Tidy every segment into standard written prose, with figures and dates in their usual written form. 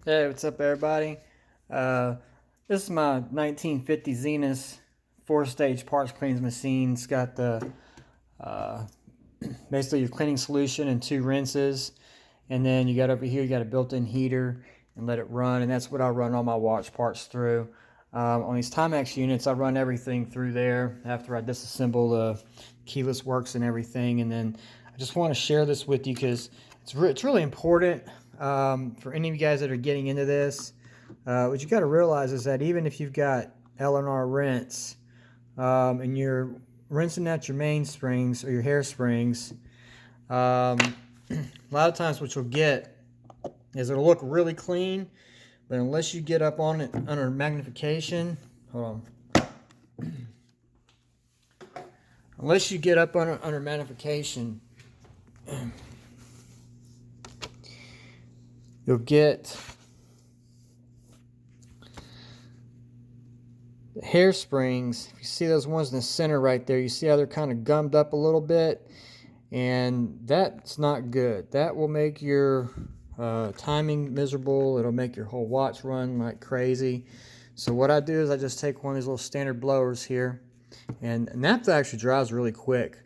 Hey, what's up, everybody? Uh, this is my 1950 Zenith four-stage parts cleans machine. It's got the uh, basically your cleaning solution and two rinses, and then you got over here you got a built-in heater and let it run, and that's what I run all my watch parts through. On these Timex units, I run everything through there after I disassemble the keyless works and everything, and then I just want to share this with you because it's really important for any of you guys that are getting into this. What you got to realize is that even if you've got L&R rinse and you're rinsing out your mainsprings or your hairsprings, a lot of times what you'll get is it'll look really clean, but unless you get up on it under magnification, hold on. Unless you get up under magnification, you'll get the hairsprings. If you see those ones in the center right there, you see how they're kind of gummed up a little bit, and that's not good. That will make your timing miserable. It'll make your whole watch run like crazy. So what I do is I just take one of these little standard blowers here, and naphtha actually dries really quick,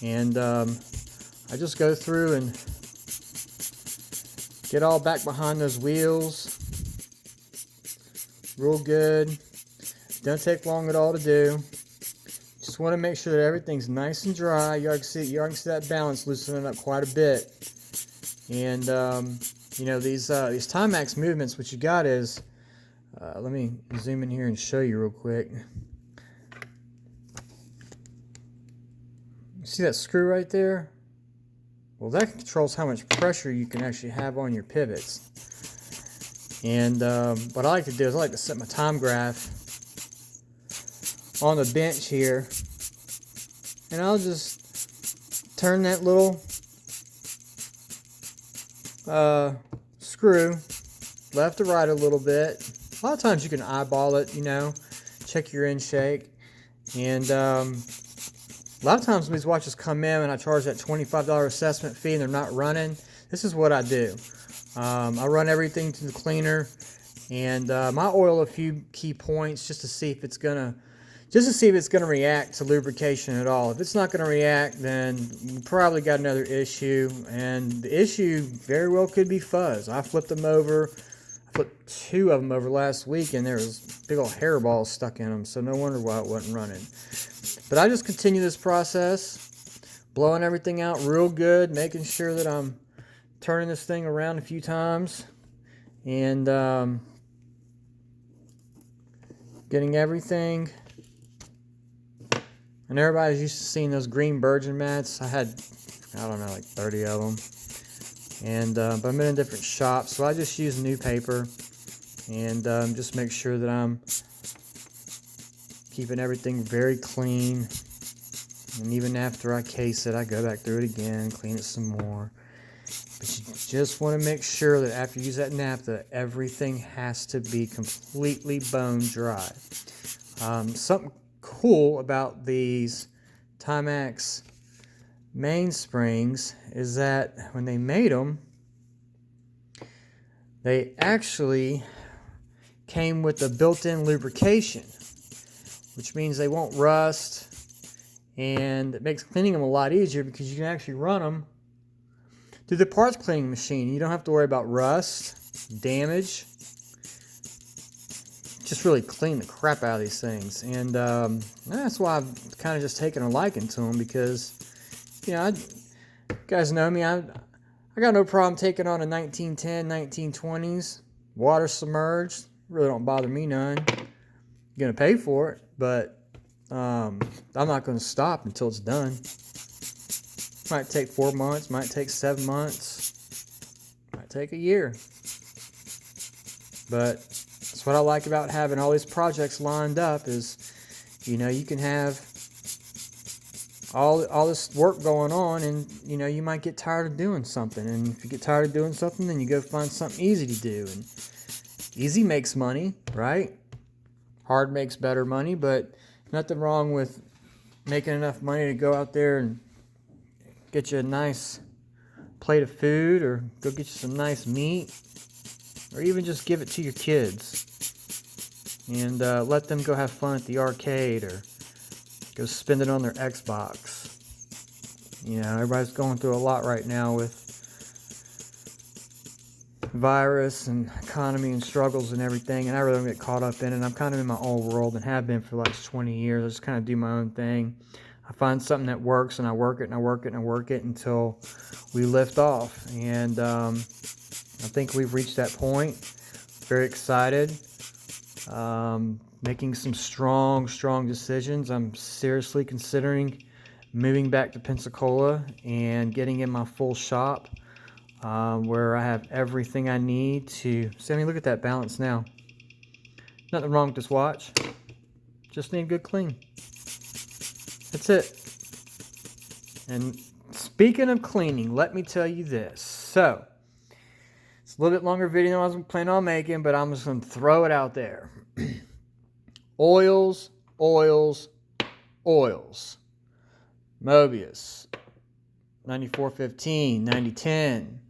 and I just go through and get all back behind those wheels real good. Don't take long at all to do. Just want to make sure that everything's nice and dry. You already see that balance loosening up quite a bit. And you know, these Timex movements, what you got is, let me zoom in here and show you real quick. See that screw right there? Well, that controls how much pressure you can actually have on your pivots. And what I like to do is I like to set my time graph on the bench here, and I'll just turn that little screw left to right a little bit. A lot of times you can eyeball it, you know, check your end shake. And a lot of times when these watches come in and I charge that $25 assessment fee and they're not running, this is what I do. I run everything to the cleaner, and I oil a few key points just to see if it's gonna react to lubrication at all. If it's not gonna react, then you probably got another issue, and the issue very well could be fuzz. I flipped them over. I flipped two of them over last week, and there was big old hairballs stuck in them, so no wonder why it wasn't running. But I just continue this process, blowing everything out real good, making sure that I'm turning this thing around a few times, and getting everything. And everybody's used to seeing those green Virgin mats. I had, I don't know, like 30 of them. And but I'm in a different shop, so I just use new paper and just make sure that I'm keeping everything very clean. And even after I case it, I go back through it again, clean it some more. But you just want to make sure that after you use that naphtha, everything has to be completely bone dry. Something cool about these Timex mainsprings is that when they made them, they actually came with a built-in lubrication, which means they won't rust, and it makes cleaning them a lot easier because you can actually run them through the parts cleaning machine. You don't have to worry about rust, damage. Just really clean the crap out of these things, and that's why I've kind of just taken a liking to them, because, you know, you guys know me, I got no problem taking on a 1910, 1920s, water submerged. Really don't bother me none. You're gonna pay for it, but I'm not gonna stop until it's done. Might take 4 months, might take 7 months, might take a year, but that's what I like about having all these projects lined up is, you know, you can have all this work going on, and, you know, you might get tired of doing something. And if you get tired of doing something, then you go find something easy to do. And easy makes money, right? Hard makes better money, but nothing wrong with making enough money to go out there and get you a nice plate of food, or go get you some nice meat, or even just give it to your kids and let them go have fun at the arcade or go spend it on their Xbox. You know, everybody's going through a lot right now with virus and economy and struggles and everything, and I really don't get caught up in it. I'm kind of in my own world and have been for the last 20 years. I just kind of do my own thing. I find something that works and I work it and I work it and I work it until we lift off. And I think we've reached that point. Very excited. Making some strong decisions. I'm seriously considering moving back to Pensacola and getting in my full shop where I have everything I need to... See, I mean, look at that balance now. Nothing wrong with this watch. Just need a good clean. That's it. And speaking of cleaning, let me tell you this. So, it's a little bit longer video than I was planning on making, but I'm just going to throw it out there. Oils. Mobius. 9415, 9010.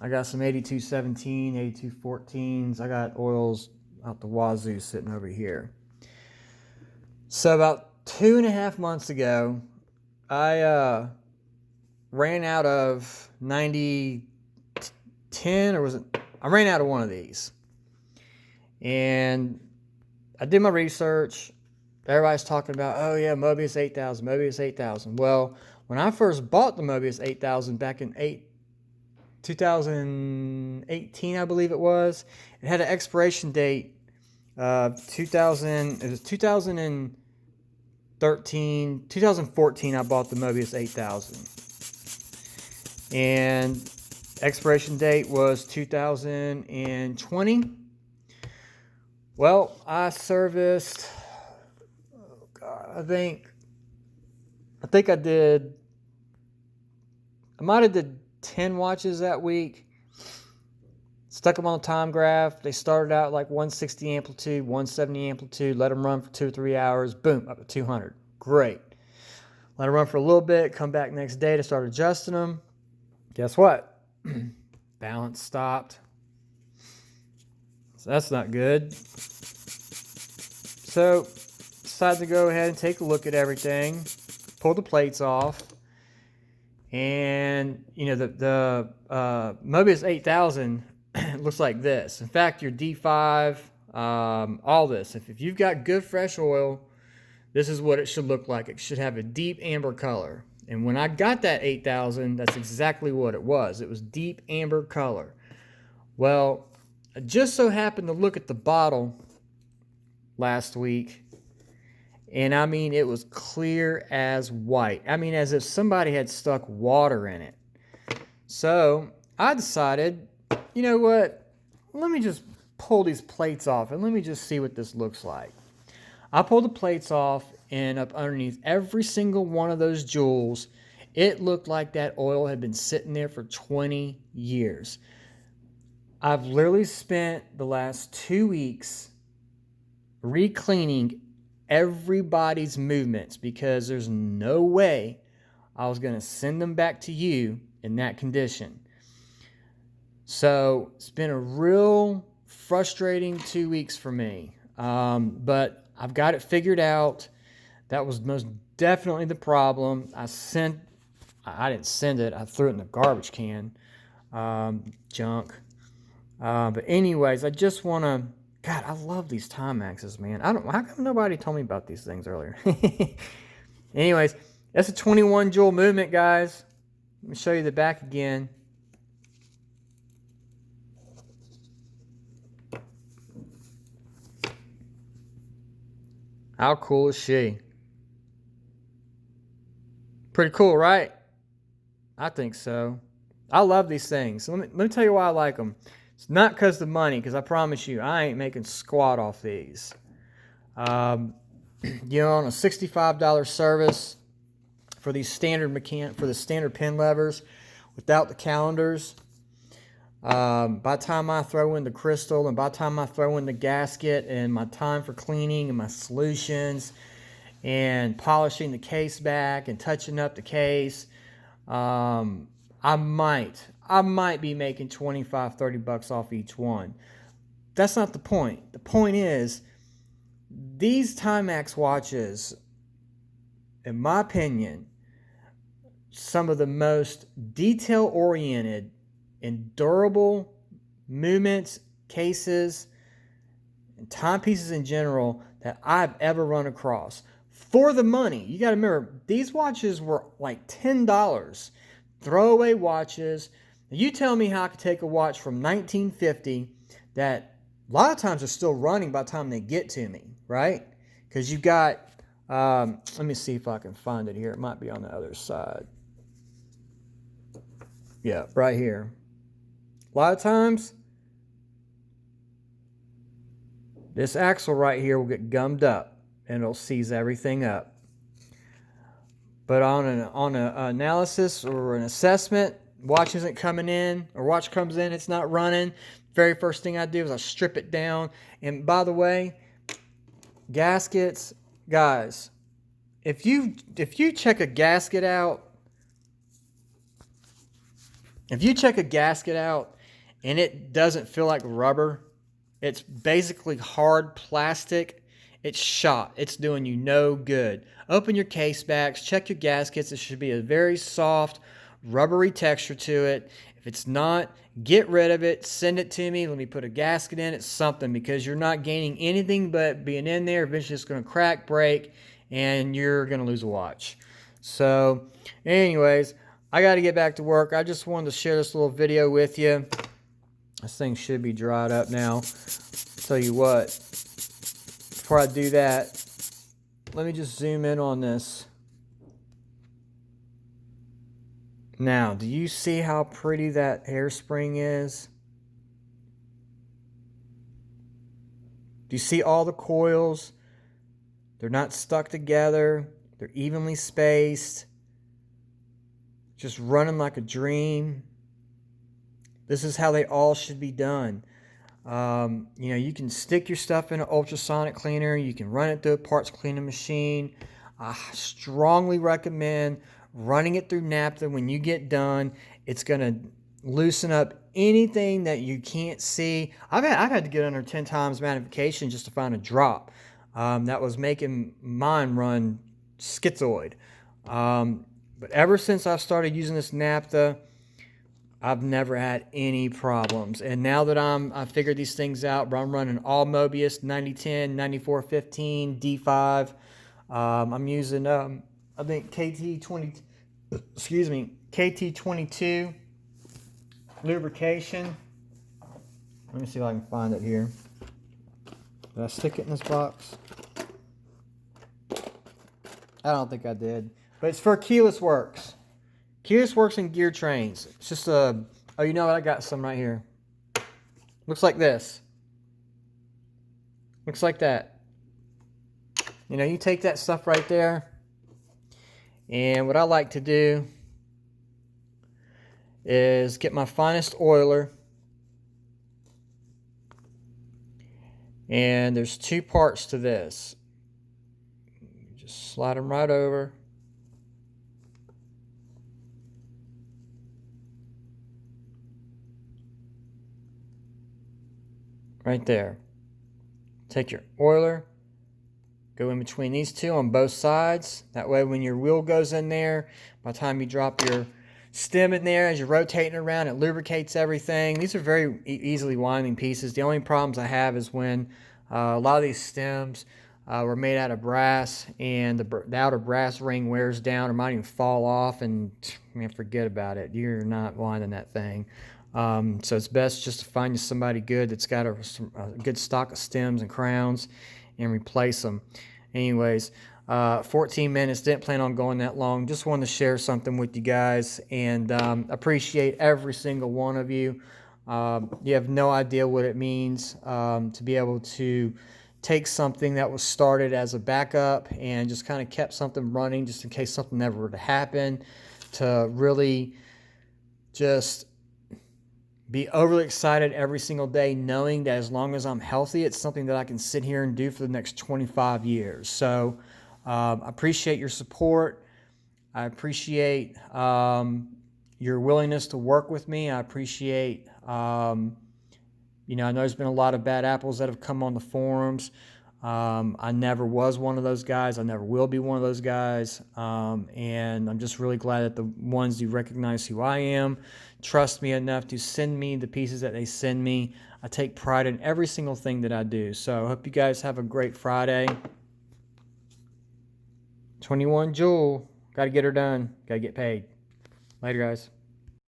I got some 8217, 8214s. I got oils out the wazoo sitting over here. So about 2.5 months ago, I ran out of 9010, or was it? I ran out of one of these. And I did my research. Everybody's talking about, oh yeah, Mobius 8000, Mobius 8000. Well, when I first bought the Mobius 8000 back in 2018, I believe it was, it had an expiration date of 2014, I bought the Mobius 8000. And expiration date was 2020. Well, I serviced, oh God, I think I might have did 10 watches that week. Stuck them on the time graph. They started out like 160 amplitude, 170 amplitude, let them run for 2 or 3 hours, boom, up to 200. Great. Let them run for a little bit, come back next day to start adjusting them. Guess what? Balance stopped. So that's not good. So, decided to go ahead and take a look at everything, pull the plates off, and you know the Mobius 8000 looks like this. In fact, your D5, all this. If you've got good fresh oil, this is what it should look like. It should have a deep amber color. And when I got that 8000, that's exactly what it was. It was deep amber color. Well, I just so happened to look at the bottle last week, and I mean, it was clear as white. I mean, as if somebody had stuck water in it. So I decided, you know what? Let me just pull these plates off and let me just see what this looks like. I pulled the plates off, and up underneath every single one of those jewels, it looked like that oil had been sitting there for 20 years. I've literally spent the last 2 weeks re-cleaning everybody's movements because there's no way I was going to send them back to you in that condition. So it's been a real frustrating 2 weeks for me, but I've got it figured out. That was most definitely the problem. I didn't send it. I threw it in the garbage can. Junk. But anyways, I just want to... God, I love these Timexes, man. How come nobody told me about these things earlier? Anyways, that's a 21 joule movement, guys. Let me show you the back again. How cool is she? Pretty cool, right? I think so. I love these things. So let me tell you why I like them. It's not because of the money, because I promise you, I ain't making squat off these. You know, on a $65 service for these standard for the standard pin levers, without the calendars. By the time I throw in the crystal, and by the time I throw in the gasket, and my time for cleaning, and my solutions, and polishing the case back, and touching up the case, I might I might be making 25, 30 bucks off each one. That's not the point. The point is, these Timex watches, in my opinion, some of the most detail-oriented and durable movements, cases, and timepieces in general that I've ever run across. For the money, you got to remember, these watches were like $10. Throwaway watches. You tell me how I could take a watch from 1950 that a lot of times are still running by the time they get to me, right? Because you've got, let me see if I can find it here. It might be on the other side. Yeah, right here. A lot of times, this axle right here will get gummed up and it'll seize everything up. But on an analysis or an assessment, watch isn't coming in, or watch comes in, it's not running. Very first thing I do is I strip it down. And by the way, gaskets, guys, if you check a gasket out, and it doesn't feel like rubber, it's basically hard plastic, it's shot. It's doing you no good. Open your case backs, check your gaskets. It should be a very soft, rubbery texture to it. If it's not, get rid of it, send it to me, let me put a gasket in it, something, because you're not gaining anything but being in there. Eventually it's going to crack, break, and you're going to lose a watch. So, anyways, I got to get back to work. I just wanted to share this little video with you. This thing should be dried up now. Tell you what, before I do that, let me just zoom in on this. Now, do you see how pretty that hairspring is? Do you see all the coils? They're not stuck together. They're evenly spaced. Just running like a dream. This is how they all should be done. You can stick your stuff in an ultrasonic cleaner. You can run it through a parts cleaning machine. I strongly recommend running it through naphtha when you get done. It's going to loosen up anything that you can't see. I've had to get under 10 times magnification just to find a drop that was making mine run schizoid. But ever since I've started using this naphtha, I've never had any problems. And now that I figured these things out, I'm running all Mobius 9010, 9415, D5. I'm using I think KT22 lubrication. Let me see if I can find it here. Did I stick it in this box? I don't think I did. But it's for Keyless Works. Keyless Works and gear trains. It's just oh, you know what? I got some right here. Looks like this. Looks like that. You take that stuff right there. And what I like to do is get my finest oiler. And there's two parts to this. Just slide them right over. Right there. Take your oiler, go in between these two on both sides. That way when your wheel goes in there, by the time you drop your stem in there, as you're rotating around, it lubricates everything. These are very easily winding pieces. The only problems I have is when a lot of these stems were made out of brass, and the outer brass ring wears down or might even fall off, and man, forget about it. You're not winding that thing. So it's best just to find you somebody good that's got a good stock of stems and crowns and replace them. Anyways, 14 minutes, didn't plan on going that long. Just wanted to share something with you guys, and appreciate every single one of you. You have no idea what it means to be able to take something that was started as a backup and just kind of kept something running just in case something ever were to happen, to really just be overly excited every single day knowing that as long as I'm healthy, it's something that I can sit here and do for the next 25 years. So I appreciate your support. I appreciate your willingness to work with me. I appreciate, you know, I know there's been a lot of bad apples that have come on the forums. I never was one of those guys. I never will be one of those guys. And I'm just really glad that the ones who recognize who I am, trust me enough to send me the pieces that they send me. I take pride in every single thing that I do. So I hope you guys have a great Friday. 21 Jewel. Got to get her done. Got to get paid. Later, guys.